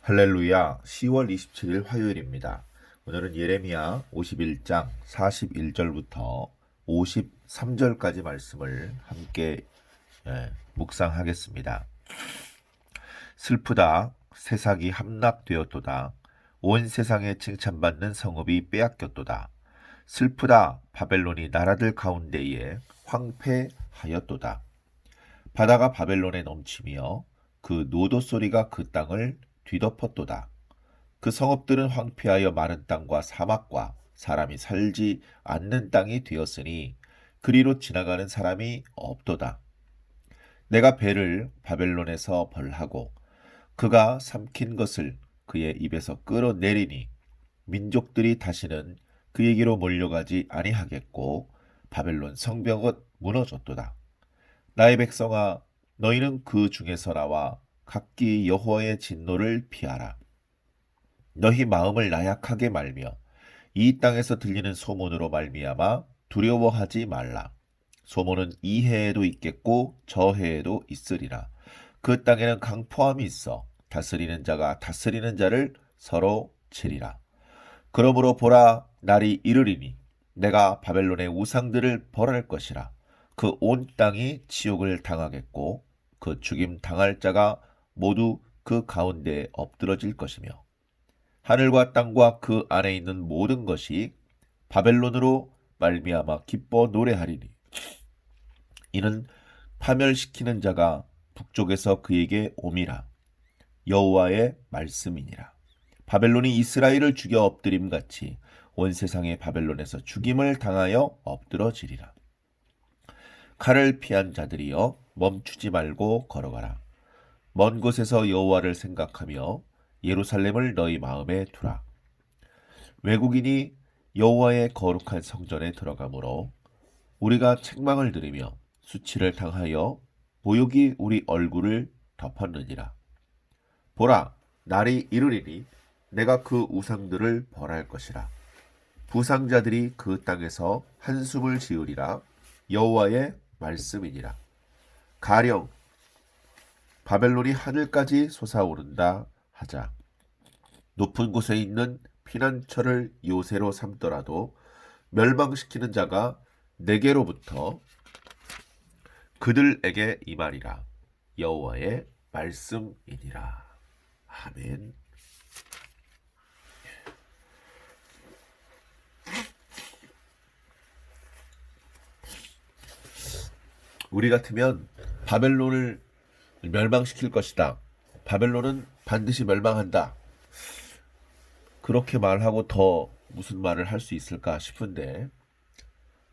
할렐루야, 10월 27일 화요일입니다. 오늘은 예레미야 51장 41절부터 53절까지 말씀을 함께 묵상하겠습니다. 슬프다, 세상이 함락되었도다. 온 세상에 칭찬받는 성읍이 빼앗겼도다. 슬프다, 바벨론이 나라들 가운데에 황폐하였도다. 바다가 바벨론에 넘치며 그 노도 소리가 그 땅을 뒤덮었도다. 그 성읍들은 황폐하여 마른 땅과 사막과 사람이 살지 않는 땅이 되었으니 그리로 지나가는 사람이 없도다. 내가 배를 바벨론에서 벌하고 그가 삼킨 것을 그의 입에서 끌어내리니 민족들이 다시는 그에게로 몰려가지 아니하겠고 바벨론 성벽은 무너졌도다. 나의 백성아, 너희는 그 중에서 나와 각기 여호와의 진노를 피하라. 너희 마음을 나약하게 말며 이 땅에서 들리는 소문으로 말미암아 두려워하지 말라. 소문은 이 해에도 있겠고 저 해에도 있으리라. 그 땅에는 강포함이 있어 다스리는 자가 다스리는 자를 서로 치리라. 그러므로 보라, 날이 이르리니 내가 바벨론의 우상들을 벌할 것이라. 그 온 땅이 치욕을 당하겠고 그 죽임 당할 자가 모두 그 가운데에 엎드러질 것이며 하늘과 땅과 그 안에 있는 모든 것이 바벨론으로 말미암아 기뻐 노래하리니 이는 파멸시키는 자가 북쪽에서 그에게 옴이라. 여호와의 말씀이니라. 바벨론이 이스라엘을 죽여 엎드림같이 온 세상의 바벨론에서 죽임을 당하여 엎드러지리라. 칼을 피한 자들이여 멈추지 말고 걸어가라. 먼 곳에서 여호와를 생각하며 예루살렘을 너희 마음에 두라. 외국인이 여호와의 거룩한 성전에 들어가므로 우리가 책망을 들으며 수치를 당하여 모욕이 우리 얼굴을 덮었느니라. 보라, 날이 이르리니 내가 그 우상들을 벌할 것이라. 부상자들이 그 땅에서 한숨을 지으리라. 여호와의 말씀이니라. 가령 바벨론이 하늘까지 솟아오른다 하자. 높은 곳에 있는 피난처를 요새로 삼더라도 멸망시키는 자가 내게로부터 그들에게 임하리라. 여호와의 말씀이니라. 아멘. 우리 같으면 바벨론을 멸망시킬 것이다. 바벨론은 반드시 멸망한다. 그렇게 말하고 더 무슨 말을 할 수 있을까 싶은데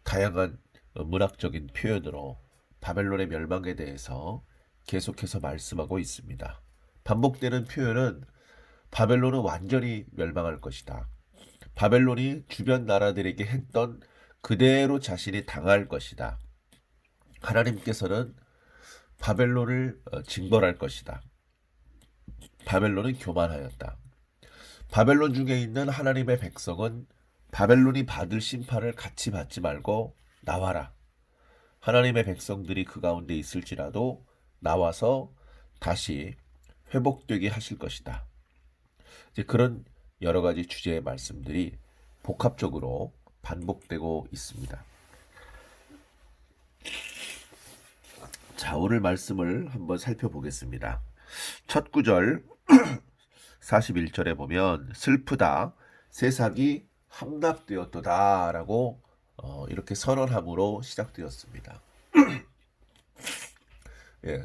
다양한 문학적인 표현으로 바벨론의 멸망에 대해서 계속해서 말씀하고 있습니다. 반복되는 표현은 바벨론은 완전히 멸망할 것이다. 바벨론이 주변 나라들에게 했던 그대로 자신이 당할 것이다. 하나님께서는 바벨론을 징벌할 것이다. 바벨론은 교만하였다. 바벨론 중에 있는 하나님의 백성은 바벨론이 받을 심판을 같이 받지 말고 나와라. 하나님의 백성들이 그 가운데 있을지라도 나와서 다시 회복되게 하실 것이다. 이제 그런 여러 가지 주제의 말씀들이 복합적으로 반복되고 있습니다. 자, 오늘 말씀을 한번 살펴보겠습니다. 첫 구절 41절에 보면 슬프다, 세상이 함락되었도다 라고 이렇게 선언함으로 시작되었습니다.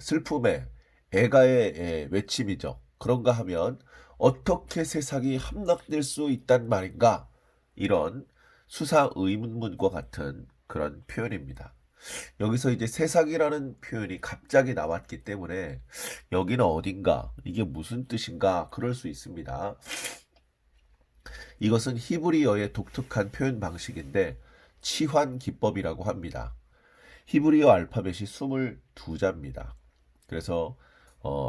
슬픔의 애가의 외침이죠. 그런가 하면 어떻게 세상이 함락될 수 있단 말인가, 이런 수사 의문문과 같은 그런 표현입니다. 여기서 이제 세상이라는 표현이 갑자기 나왔기 때문에 여기는 어딘가, 이게 무슨 뜻인가 그럴 수 있습니다. 이것은 히브리어의 독특한 표현 방식인데 치환 기법이라고 합니다. 히브리어 알파벳이 22자입니다. 그래서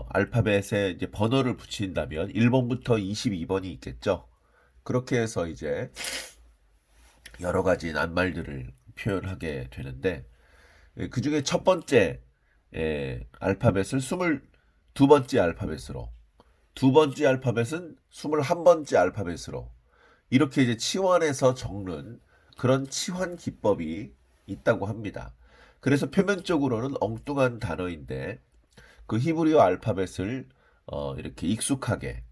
알파벳에 이제 번호를 붙인다면 1번부터 22번이 있겠죠. 그렇게 해서 이제 여러 가지 낱말들을 표현하게 되는데 그 중에 첫 번째 알파벳을 22번째 알파벳으로 두 번째 알파벳은 21번째 알파벳으로 이렇게 이제 치환해서 적는 그런 치환 기법이 있다고 합니다. 그래서 표면적으로는 엉뚱한 단어인데 그 히브리어 알파벳을 이렇게 익숙하게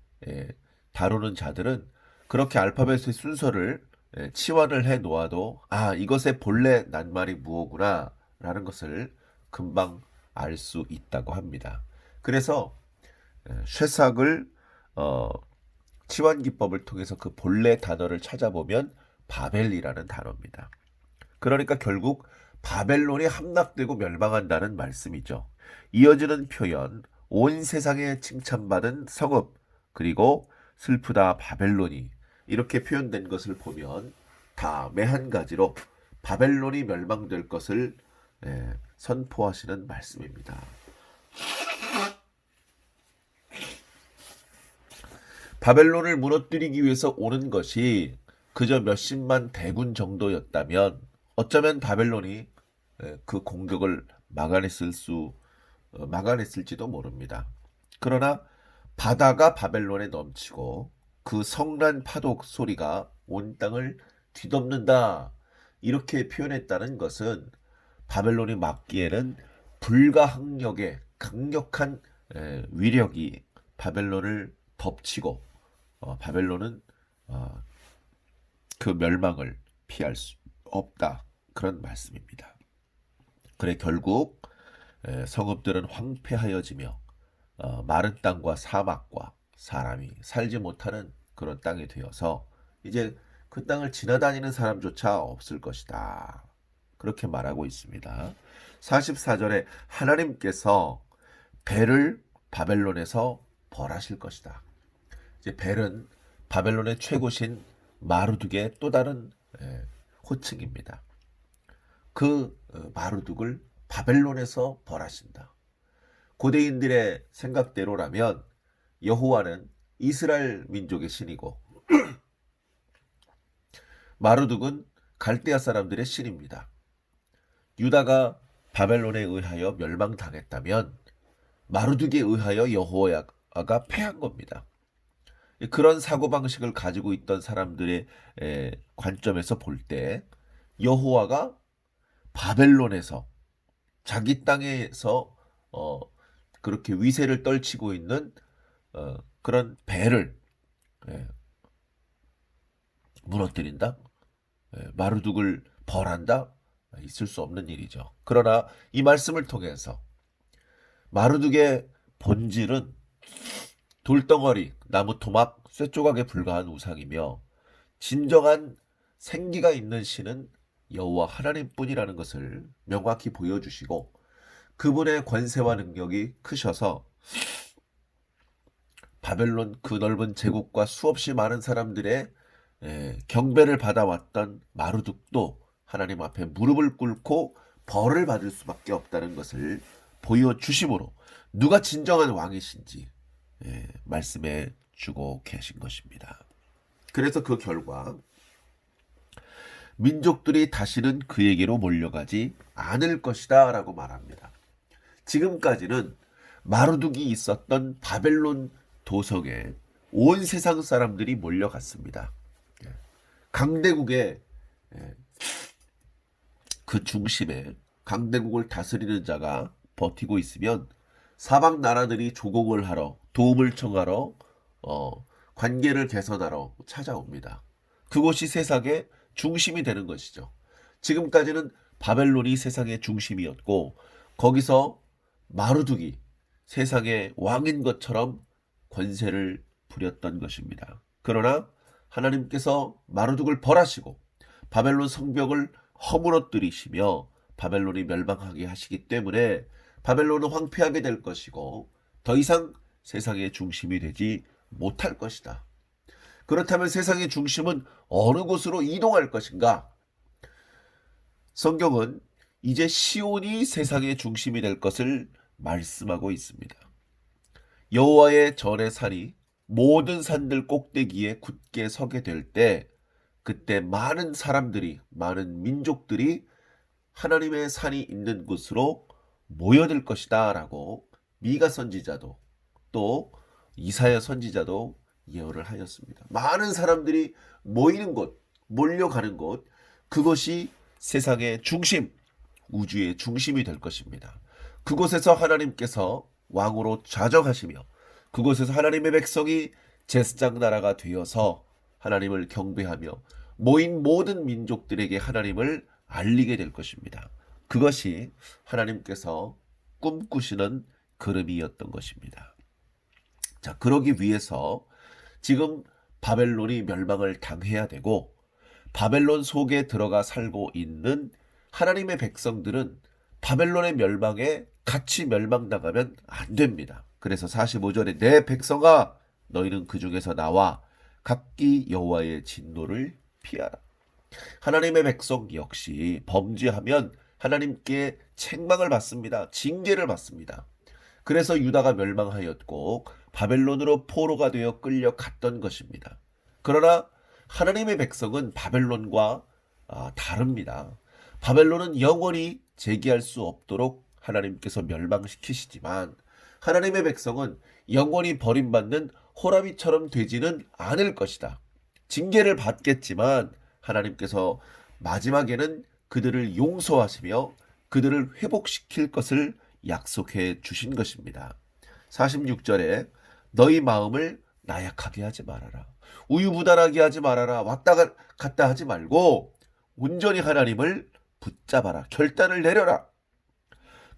다루는 자들은 그렇게 알파벳의 순서를 치환을 해 놓아도 이것의 본래 낱말이 무엇구나 라는 것을 금방 알 수 있다고 합니다. 그래서 쇠삭을 치환 기법을 통해서 그 본래 단어를 찾아보면 바벨이라는 단어입니다. 그러니까 결국 바벨론이 함락되고 멸망한다는 말씀이죠. 이어지는 표현, 온 세상에 칭찬받은 성읍, 그리고 슬프다 바벨론이 이렇게 표현된 것을 보면 다 매한 가지로 바벨론이 멸망될 것을 선포하시는 말씀입니다. 바벨론을 무너뜨리기 위해서 오는 것이 그저 몇십만 대군 정도였다면 어쩌면 바벨론이 그 공격을 막아냈을지도 모릅니다. 그러나 바다가 바벨론에 넘치고 그 성난 파도 소리가 온 땅을 뒤덮는다 이렇게 표현했다는 것은 바벨론이 막기에는 불가항력의 강력한 위력이 바벨론을 덮치고 바벨론은 그 멸망을 피할 수 없다 그런 말씀입니다. 그래 결국 성읍들은 황폐하여지며 마른 땅과 사막과 사람이 살지 못하는 그런 땅이 되어서 이제 그 땅을 지나다니는 사람조차 없을 것이다. 그렇게 말하고 있습니다. 44절에 하나님께서 벨을 바벨론에서 벌하실 것이다. 이제 벨은 바벨론의 최고신 마루둑의 또 다른 호칭입니다. 그 마루둑을 바벨론에서 벌하신다. 고대인들의 생각대로라면 여호와는 이스라엘 민족의 신이고 마루둑은 갈대아 사람들의 신입니다. 유다가 바벨론에 의하여 멸망당했다면 마루둑에 의하여 여호와가 패한 겁니다. 그런 사고방식을 가지고 있던 사람들의 관점에서 볼 때 여호와가 바벨론에서 자기 땅에서 그렇게 위세를 떨치고 있는 그런 벨을 무너뜨린다? 마루둑을 벌한다? 있을 수 없는 일이죠. 그러나 이 말씀을 통해서 마루둑의 본질은 돌덩어리, 나무 토막, 쇠조각에 불과한 우상이며 진정한 생기가 있는 신은 여호와 하나님뿐이라는 것을 명확히 보여주시고 그분의 권세와 능력이 크셔서 바벨론 그 넓은 제국과 수없이 많은 사람들의 경배를 받아왔던 마루둑도 하나님 앞에 무릎을 꿇고 벌을 받을 수밖에 없다는 것을 보여주심으로 누가 진정한 왕이신지 말씀해 주고 계신 것입니다. 그래서 그 결과 민족들이 다시는 그에게로 몰려가지 않을 것이다 라고 말합니다. 지금까지는 마루둑이 있었던 바벨론 도성에 온 세상 사람들이 몰려갔습니다. 강대국의 그 중심에 강대국을 다스리는 자가 버티고 있으면 사방 나라들이 조공을 하러 도움을 청하러 관계를 개선하러 찾아옵니다. 그곳이 세상의 중심이 되는 것이죠. 지금까지는 바벨론이 세상의 중심이었고 거기서 마루둑이 세상의 왕인 것처럼 권세를 부렸던 것입니다. 그러나 하나님께서 마루둑을 벌하시고 바벨론 성벽을 허물어뜨리시며 바벨론이 멸망하게 하시기 때문에 바벨론은 황폐하게 될 것이고 더 이상 세상의 중심이 되지 못할 것이다. 그렇다면 세상의 중심은 어느 곳으로 이동할 것인가? 성경은 이제 시온이 세상의 중심이 될 것을 말씀하고 있습니다. 여호와의 전의 산이 모든 산들 꼭대기에 굳게 서게 될 때 그때 많은 사람들이 많은 민족들이 하나님의 산이 있는 곳으로 모여들 것이다 라고 미가 선지자도 또 이사야 선지자도 예언을 하였습니다. 많은 사람들이 모이는 곳, 몰려가는 곳, 그것이 세상의 중심, 우주의 중심이 될 것입니다. 그곳에서 하나님께서 왕으로 좌정하시며 그곳에서 하나님의 백성이 제사장 나라가 되어서 하나님을 경배하며 모인 모든 민족들에게 하나님을 알리게 될 것입니다. 그것이 하나님께서 꿈꾸시는 그림이었던 것입니다. 자, 그러기 위해서 지금 바벨론이 멸망을 당해야 되고 바벨론 속에 들어가 살고 있는 하나님의 백성들은 바벨론의 멸망에 같이 멸망당하면 안 됩니다. 그래서 45절에 내 백성아 너희는 그 중에서 나와 각기 여호와의 진노를 피하라. 하나님의 백성 역시 범죄하면 하나님께 책망을 받습니다. 징계를 받습니다. 그래서 유다가 멸망하였고 바벨론으로 포로가 되어 끌려갔던 것입니다. 그러나 하나님의 백성은 바벨론과 다릅니다. 바벨론은 영원히 재기할 수 없도록 하나님께서 멸망시키시지만 하나님의 백성은 영원히 버림받는 호라비처럼 되지는 않을 것이다. 징계를 받겠지만 하나님께서 마지막에는 그들을 용서하시며 그들을 회복시킬 것을 약속해 주신 것입니다. 46절에 너희 마음을 나약하게 하지 말아라. 우유부단하게 하지 말아라. 왔다 갔다 하지 말고 온전히 하나님을 붙잡아라. 결단을 내려라.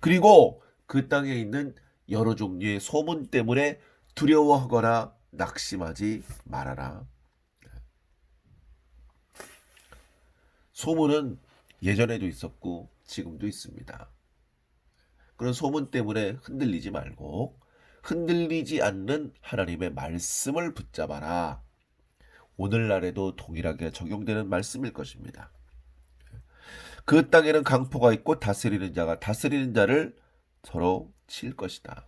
그리고 그 땅에 있는 여러 종류의 소문 때문에 두려워하거나 낙심하지 말아라. 소문은 예전에도 있었고 지금도 있습니다. 그런 소문 때문에 흔들리지 말고 흔들리지 않는 하나님의 말씀을 붙잡아라. 오늘날에도 동일하게 적용되는 말씀일 것입니다. 그 땅에는 강포가 있고 다스리는 자가 다스리는 자를 서로 칠 것이다.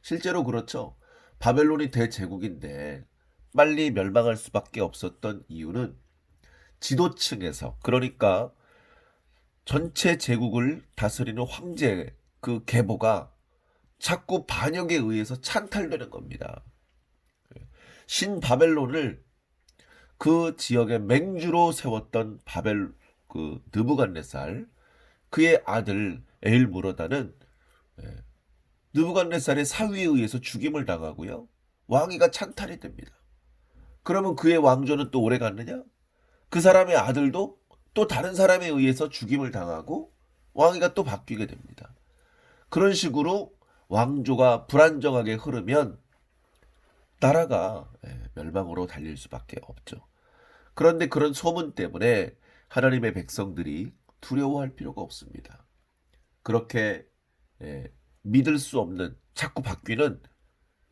실제로 그렇죠. 바벨론이 대제국인데 빨리 멸망할 수밖에 없었던 이유는 지도층에서, 그러니까 전체 제국을 다스리는 황제 그 계보가 자꾸 반역에 의해서 찬탈되는 겁니다. 신바벨론을 그 지역의 맹주로 세웠던 느부갓네살, 그의 아들 엘무로다는 느부갓네살의 사위에 의해서 죽임을 당하고요. 왕위가 찬탈이 됩니다. 그러면 그의 왕조는 또 오래 갔느냐? 그 사람의 아들도 또 다른 사람에 의해서 죽임을 당하고 왕위가 또 바뀌게 됩니다. 그런 식으로 왕조가 불안정하게 흐르면 나라가 멸망으로 달릴 수밖에 없죠. 그런데 그런 소문 때문에 하나님의 백성들이 두려워할 필요가 없습니다. 그렇게 믿을 수 없는 자꾸 바뀌는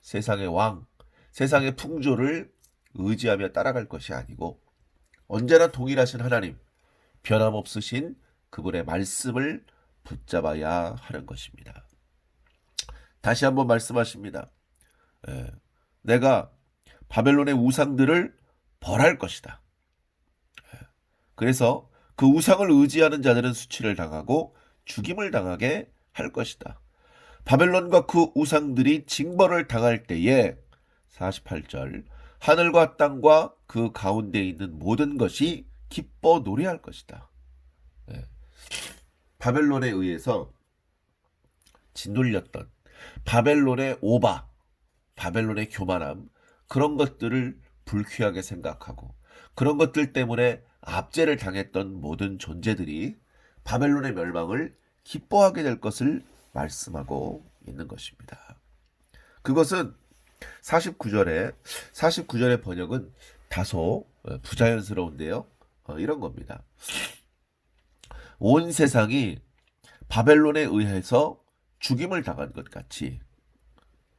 세상의 왕, 세상의 풍조를 의지하며 따라갈 것이 아니고 언제나 동일하신 하나님, 변함없으신 그분의 말씀을 붙잡아야 하는 것입니다. 다시 한번 말씀하십니다. 내가 바벨론의 우상들을 벌할 것이다. 그래서 그 우상을 의지하는 자들은 수치를 당하고 죽임을 당하게 할 것이다. 바벨론과 그 우상들이 징벌을 당할 때에 48절 하늘과 땅과 그 가운데 있는 모든 것이 기뻐 노래할 것이다. 바벨론에 의해서 짓눌렸던 바벨론의 오바, 바벨론의 교만함, 그런 것들을 불쾌하게 생각하고 그런 것들 때문에 압제를 당했던 모든 존재들이 바벨론의 멸망을 기뻐하게 될 것을 말씀하고 있는 것입니다. 그것은 49절의 번역은 다소 부자연스러운데요. 이런 겁니다. 온 세상이 바벨론에 의해서 죽임을 당한 것 같이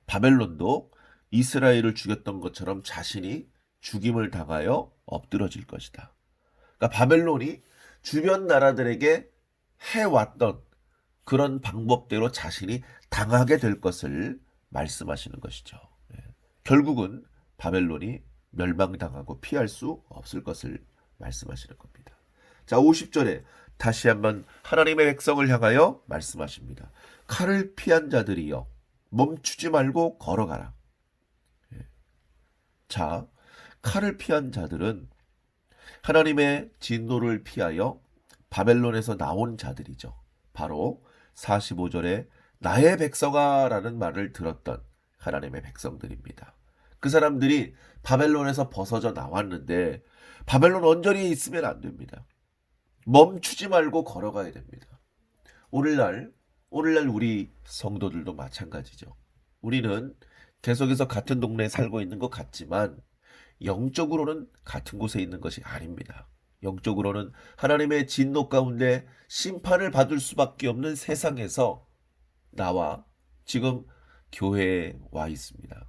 바벨론도 이스라엘을 죽였던 것처럼 자신이 죽임을 당하여 엎드러질 것이다. 그러니까 바벨론이 주변 나라들에게 해왔던 그런 방법대로 자신이 당하게 될 것을 말씀하시는 것이죠. 결국은 바벨론이 멸망당하고 피할 수 없을 것을 말씀하시는 겁니다. 자, 50절에 다시 한번 하나님의 백성을 향하여 말씀하십니다. 칼을 피한 자들이여 멈추지 말고 걸어가라. 자, 칼을 피한 자들은 하나님의 진노를 피하여 바벨론에서 나온 자들이죠. 바로 45절에 나의 백성아라는 말을 들었던 하나님의 백성들입니다. 그 사람들이 바벨론에서 벗어져 나왔는데 바벨론 언저리에 있으면 안 됩니다. 멈추지 말고 걸어가야 됩니다. 오늘날 우리 성도들도 마찬가지죠. 우리는 계속해서 같은 동네에 살고 있는 것 같지만 영적으로는 같은 곳에 있는 것이 아닙니다. 영적으로는 하나님의 진노 가운데 심판을 받을 수밖에 없는 세상에서 나와 지금 교회에 와 있습니다.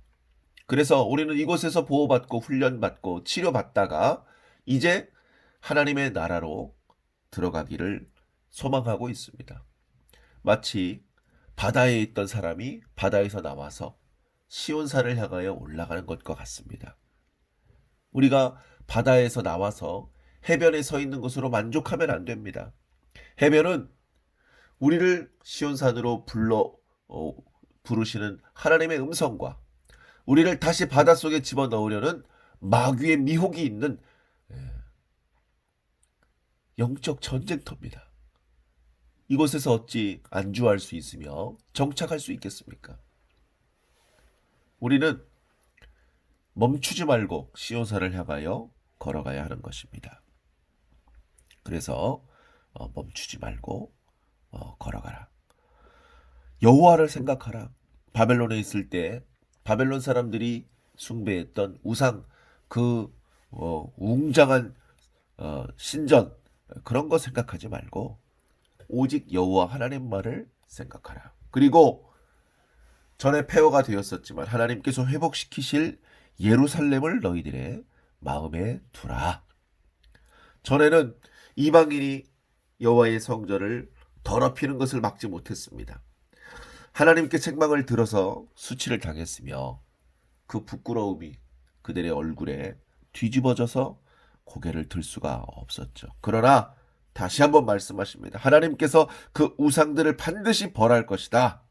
그래서 우리는 이곳에서 보호받고 훈련받고 치료받다가 이제 하나님의 나라로 들어가기를 소망하고 있습니다. 마치 바다에 있던 사람이 바다에서 나와서 시온산을 향하여 올라가는 것과 같습니다. 우리가 바다에서 나와서 해변에 서 있는 것으로 만족하면 안 됩니다. 해변은 우리를 시온산으로 부르시는 하나님의 음성과 우리를 다시 바닷속에 집어넣으려는 마귀의 미혹이 있는 영적 전쟁터입니다. 이곳에서 어찌 안주할 수 있으며 정착할 수 있겠습니까? 우리는 멈추지 말고 시온산을 향하여 걸어가야 하는 것입니다. 그래서 멈추지 말고 걸어가라. 여호와를 생각하라. 바벨론에 있을 때 바벨론 사람들이 숭배했던 우상 그 웅장한 신전 그런 거 생각하지 말고 오직 여호와 하나님 말을 생각하라. 그리고 전에 폐허가 되었었지만 하나님께서 회복시키실 예루살렘을 너희들의 마음에 두라. 전에는 이방인이 여호와의 성전을 더럽히는 것을 막지 못했습니다. 하나님께 책망을 들어서 수치를 당했으며 그 부끄러움이 그들의 얼굴에 뒤집어져서 고개를 들 수가 없었죠. 그러나 다시 한번 말씀하십니다. 하나님께서 그 우상들을 반드시 벌할 것이다.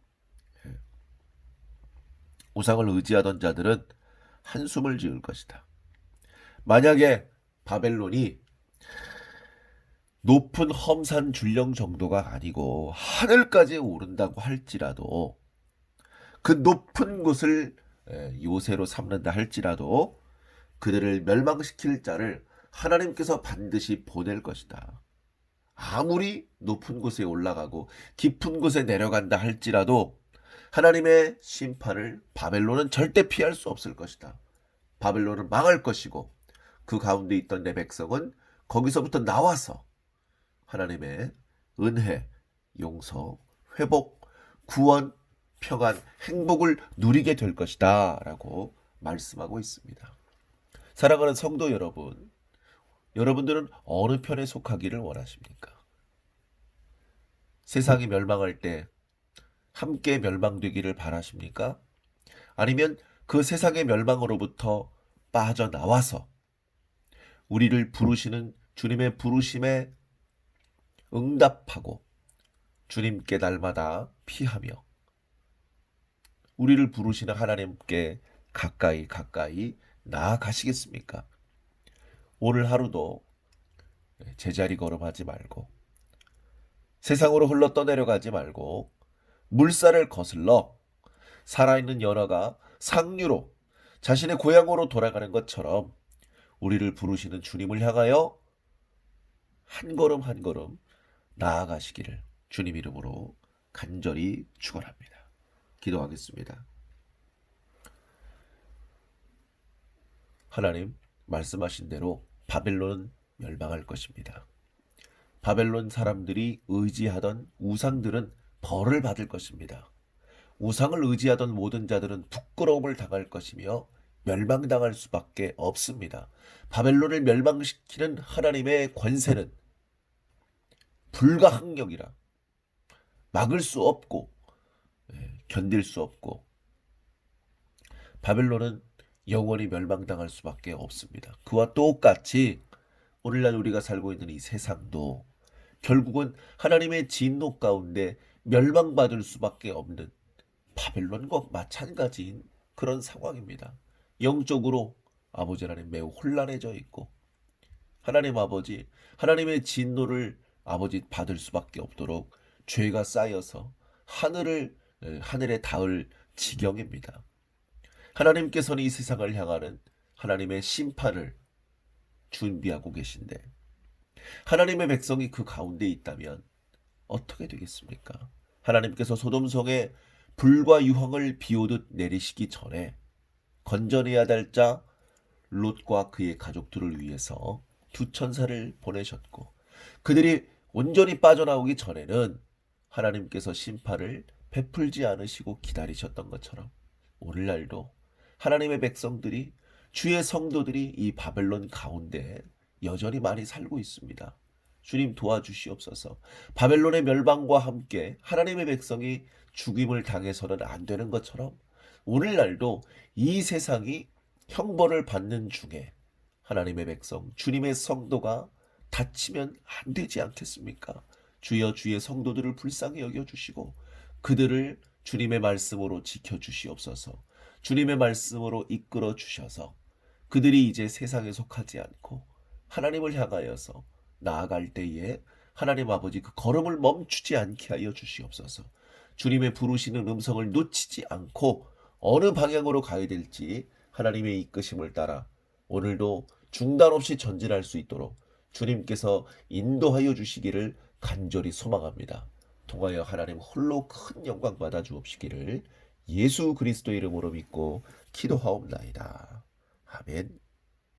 우상을 의지하던 자들은 한숨을 지을 것이다. 만약에 바벨론이 높은 험산 줄령 정도가 아니고 하늘까지 오른다고 할지라도 그 높은 곳을 요새로 삼는다 할지라도 그들을 멸망시킬 자를 하나님께서 반드시 보낼 것이다. 아무리 높은 곳에 올라가고 깊은 곳에 내려간다 할지라도 하나님의 심판을 바벨론은 절대 피할 수 없을 것이다. 바벨론은 망할 것이고 그 가운데 있던 내 백성은 거기서부터 나와서 하나님의 은혜, 용서, 회복, 구원, 평안, 행복을 누리게 될 것이다 라고 말씀하고 있습니다. 사랑하는 성도 여러분, 여러분들은 어느 편에 속하기를 원하십니까? 세상이 멸망할 때 함께 멸망되기를 바라십니까? 아니면 그 세상의 멸망으로부터 빠져나와서 우리를 부르시는 주님의 부르심에 응답하고 주님께 날마다 피하며 우리를 부르시는 하나님께 가까이 나아가시겠습니까? 오늘 하루도 제자리 걸음하지 말고 세상으로 흘러 떠내려가지 말고 물살을 거슬러 살아있는 연어가 상류로 자신의 고향으로 돌아가는 것처럼 우리를 부르시는 주님을 향하여 한 걸음 한 걸음 나아가시기를 주님 이름으로 간절히 축원합니다. 기도하겠습니다. 하나님 말씀하신 대로 바벨론은 멸망할 것입니다. 바벨론 사람들이 의지하던 우상들은 벌을 받을 것입니다. 우상을 의지하던 모든 자들은 부끄러움을 당할 것이며 멸망당할 수밖에 없습니다. 바벨론을 멸망시키는 하나님의 권세는 불가항력이라 막을 수 없고 견딜 수 없고 바벨론은 영원히 멸망당할 수밖에 없습니다. 그와 똑같이 오늘날 우리가 살고 있는 이 세상도 결국은 하나님의 진노 가운데 멸망받을 수밖에 없는 바벨론과 마찬가지인 그런 상황입니다. 영적으로 아버지 하나님 매우 혼란해져 있고 하나님 아버지 하나님의 진노를 아버지 받을 수밖에 없도록 죄가 쌓여서 하늘에 닿을 지경입니다. 하나님께서는 이 세상을 향하는 하나님의 심판을 준비하고 계신데 하나님의 백성이 그 가운데 있다면 어떻게 되겠습니까? 하나님께서 소돔성에 불과 유황을 비오듯 내리시기 전에 건져내야 될 자 롯과 그의 가족들을 위해서 두 천사를 보내셨고 그들이 온전히 빠져나오기 전에는 하나님께서 심판을 베풀지 않으시고 기다리셨던 것처럼 오늘날도 하나님의 백성들이 주의 성도들이 이 바벨론 가운데 여전히 많이 살고 있습니다. 주님 도와주시옵소서. 바벨론의 멸망과 함께 하나님의 백성이 죽임을 당해서는 안 되는 것처럼 오늘날도 이 세상이 형벌을 받는 중에 하나님의 백성, 주님의 성도가 다치면 안 되지 않겠습니까? 주여 주의 성도들을 불쌍히 여겨주시고 그들을 주님의 말씀으로 지켜주시옵소서. 주님의 말씀으로 이끌어 주셔서 그들이 이제 세상에 속하지 않고 하나님을 향하여서 나아갈 때에 하나님 아버지 그 걸음을 멈추지 않게 하여 주시옵소서. 주님의 부르시는 음성을 놓치지 않고 어느 방향으로 가야 될지 하나님의 이끄심을 따라 오늘도 중단 없이 전진할 수 있도록 주님께서 인도하여 주시기를 간절히 소망합니다. 통하여 하나님 홀로 큰 영광 받아 주옵시기를 예수 그리스도 이름으로 믿고 기도하옵나이다. 아멘.